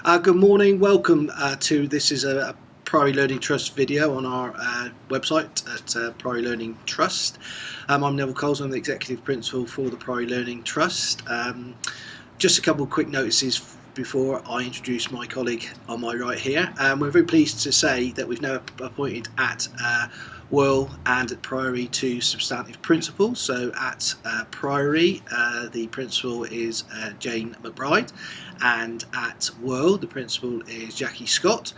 Good morning, welcome to this is a Priory Learning Trust video on our website at Priory Learning Trust. I'm Neville Coles, I'm the Executive Principal for the Priory Learning Trust. Just a couple of quick notices before I introduce my colleague on my right here. We're very pleased to say that we've now appointed at Whirl and at Priory two substantive principals. So at Priory the principal is Jane McBride, and at Whirl the principal is Jackie Scott.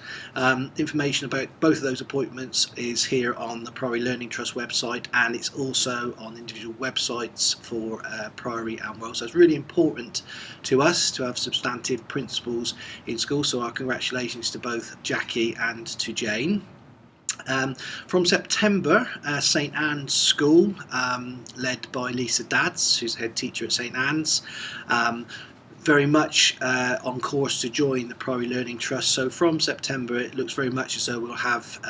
Information about both of those appointments is here on the Priory Learning Trust website, and it's also on individual websites for Priory and Whirl. So it's really important to us to have substantive principals in school, so our congratulations to both Jackie and to Jane. From September, St Anne's School, led by Lisa Dadds, who's head teacher at St Anne's, very much on course to join the Priory Learning Trust. So from September it looks very much as though we'll have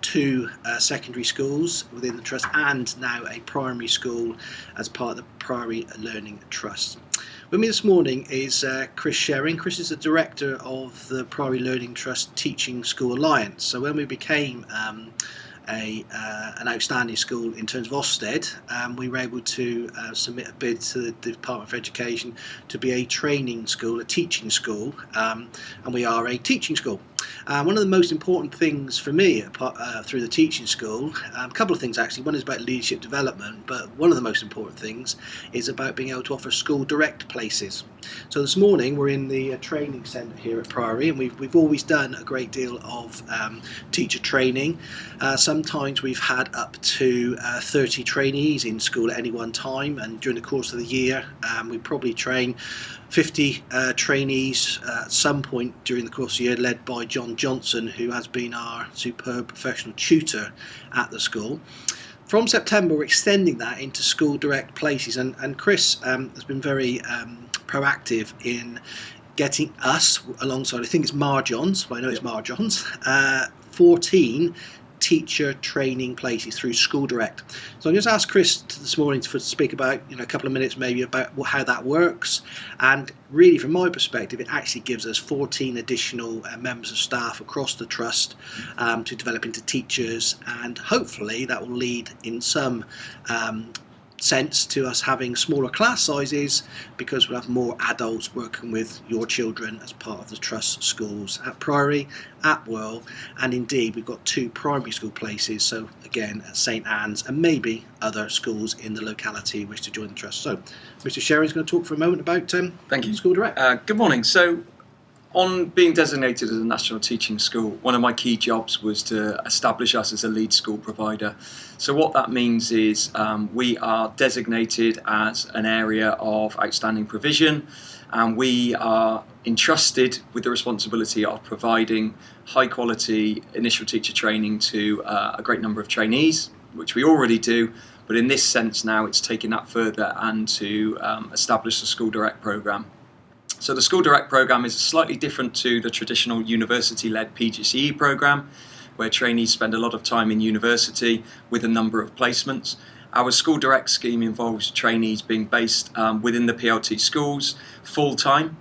two secondary schools within the trust and now a primary school as part of the Priory Learning Trust. With me this morning is Chris Sherring. Chris is the director of the Priory Learning Trust Teaching School Alliance. So when we became an outstanding school in terms of Ofsted, we were able to submit a bid to the Department for Education to be a training school, a teaching school, and we are a teaching school. One of the most important things for me through the teaching school, a couple of things actually. One is about leadership development, but one of the most important things is about being able to offer school direct places. So this morning we're in the training centre here at Priory, and we've always done a great deal of teacher training. Sometimes we've had up to 30 trainees in school at any one time, and during the course of the year we probably train 50 trainees at some point during the course of the year, led by John Johnson, who has been our superb professional tutor at the school. From September we're extending that into school direct places, and Chris has been very proactive in getting us alongside, I think it's Marjohn's, but I know it's Marjohn's, 14 teacher training places through School Direct. So I'm just asked Chris this morning to speak about, a couple of minutes maybe about how that works, and really from my perspective it actually gives us 14 additional members of staff across the trust to develop into teachers, and hopefully that will lead in some sense to us having smaller class sizes, because we'll have more adults working with your children as part of the trust schools at Priory, at Whirl, and indeed we've got two primary school places, so again at St Anne's, and maybe other schools in the locality wish to join the trust. So Mr. Sherring is going to talk for a moment about Thank you. School Direct. Good morning. So on being designated as a national teaching school, one of my key jobs was to establish us as a lead school provider. So what that means is we are designated as an area of outstanding provision, and we are entrusted with the responsibility of providing high quality initial teacher training to a great number of trainees, which we already do, but in this sense now it's taking that further and to establish the School Direct programme. So the School Direct programme is slightly different to the traditional university-led PGCE programme, where trainees spend a lot of time in university with a number of placements. Our School Direct scheme involves trainees being based within the PLT schools full-time.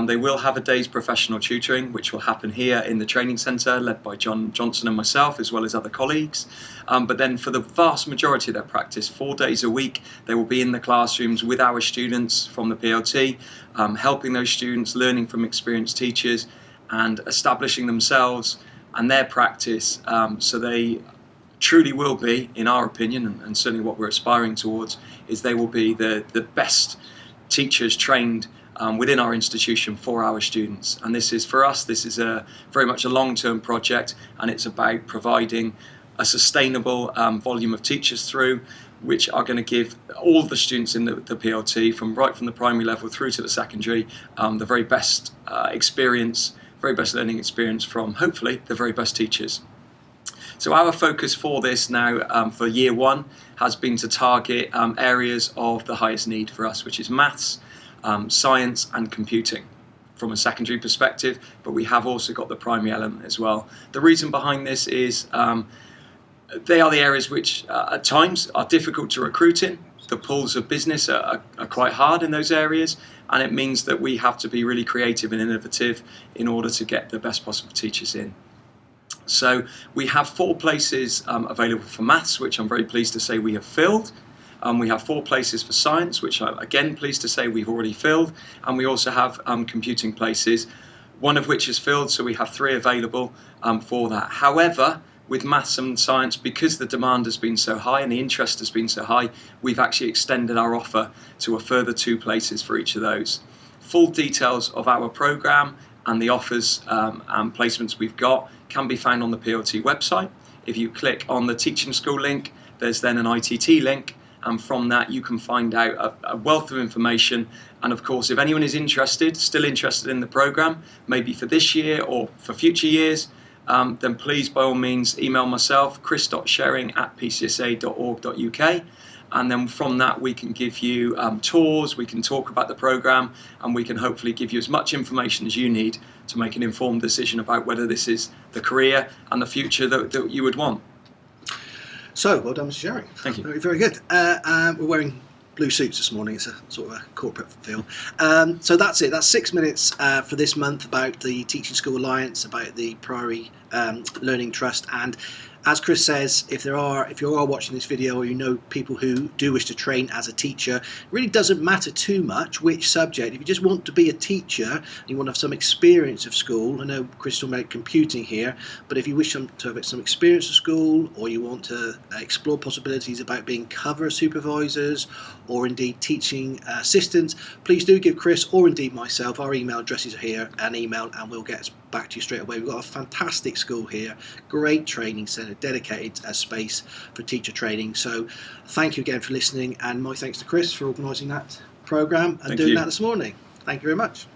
They will have a day's professional tutoring, which will happen here in the training centre, led by John Johnson and myself, as well as other colleagues. But then for the vast majority of their practice, 4 days a week, they will be in the classrooms with our students from the PLT, helping those students, learning from experienced teachers, and establishing themselves and their practice, so they truly will be, in our opinion, and certainly what we're aspiring towards, is they will be the best teachers trained within our institution for our students. And this is, for us, this is very much a long-term project, and it's about providing a sustainable volume of teachers through, which are going to give all the students in the PLT, right from the primary level through to the secondary, the very best experience, very best learning experience from, hopefully, the very best teachers. So our focus for this now, for year one, has been to target areas of the highest need for us, which is maths, science and computing from a secondary perspective, but we have also got the primary element as well. The reason behind this is they are the areas which at times are difficult to recruit in. the pulls of business are quite hard in those areas, and it means that we have to be really creative and innovative in order to get the best possible teachers in. So we have 4 places available for maths, which I'm very pleased to say we have filled. We have 4 places for science, which I'm again pleased to say we've already filled, and we also have computing places, one of which is filled, so we have 3 available for that. However, with maths and science, because the demand has been so high and the interest has been so high, we've actually extended our offer to a further 2 places for each of those. Full details of our programme and the offers and placements we've got can be found on the PLT website. If you click on the Teaching School link, there's then an ITT link, and from that you can find out a wealth of information. And of course, if anyone is still interested in the programme, maybe for this year or for future years, then please by all means email myself, chris.sherring@pcsa.org.uk, and then from that we can give you tours, we can talk about the programme, and we can hopefully give you as much information as you need to make an informed decision about whether this is the career and the future that you would want. So, well done, Mr. Sherring. Thank you. Very, very good. We're wearing blue suits this morning. It's a sort of a corporate feel. So that's it. That's 6 minutes for this month about the Teaching School Alliance, about the Priory Learning Trust. And as Chris says, if you are watching this video or you know people who do wish to train as a teacher, it really doesn't matter too much which subject. If you just want to be a teacher and you want to have some experience of school, I know Chris is talking about computing here, but if you wish to have some experience of school, or you want to explore possibilities about being cover supervisors or indeed teaching assistants, please do give Chris or indeed myself, our email addresses are here, an email, and we'll get back to you straight away. We've got a fantastic school here, great training centre, dedicated space for teacher training. So thank you again for listening, and my thanks to Chris for organising that programme and doing that this morning. Thank you very much.